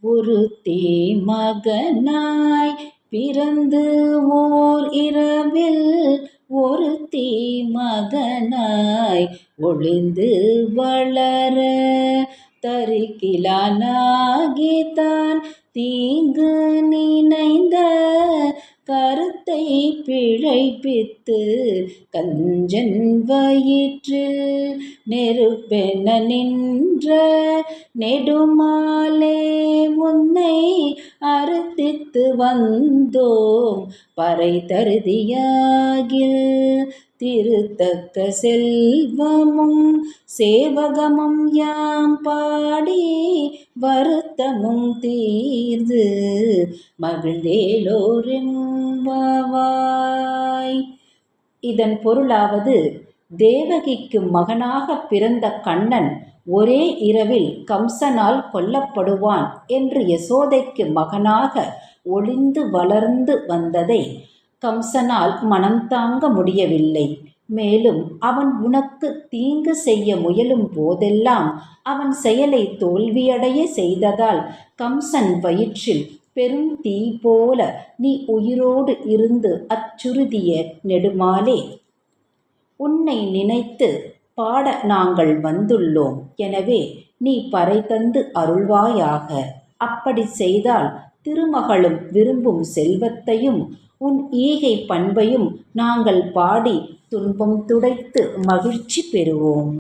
ஒருத்தி மகனாய் பிறந்து ஓர் இரவில் ஒருத்தி மகனாய் ஒளிந்து வளர தரிக்கிலானாகித்தான் தீங்கு நினைந்த கருத்தை பிழைப்பித்து கஞ்சன் வயிற்றில் நெருப்பென நின்ற நெடுமாலே உன்னை அறுத்தித்து வந்தோம் பறை தருதியாகில் திருத்தக்க செல்வமும் சேவகமும் யாம் பாடி வருத்தமும் தீர்ந்து மகிழ்ந்தேலோரெம்பாவாய். இதன் பொருளாவது, தேவகிக்கு மகனாக பிறந்த கண்ணன் ஒரே இரவில் கம்சனால் கொல்லப்படுவான் என்று யசோதைக்கு மகனாக ஒளிந்து வளர்ந்து வந்ததை கம்சனால் மனம் தாங்க முடியவில்லை. மேலும் அவன் உனக்கு தீங்கு செய்ய முயலும் போதெல்லாம் அவன் செயலை தோல்வியடைய செய்ததால் கம்சன் வயிற்றில் பெரும் தீ போல நீ உயிரோடு இருந்து அச்சுறுதிய நெடுமாலே, உன்னை நினைத்து பாட நாங்கள் வந்துள்ளோம். எனவே நீ பறை தந்து அருள்வாயாக. அப்படி செய்தால் திருமகளும் விரும்பும் செல்வத்தையும் உன் ஈகை பண்பையும் நாங்கள் பாடி துன்பம் துடைத்து மகிழ்ச்சி பெறுவோம்.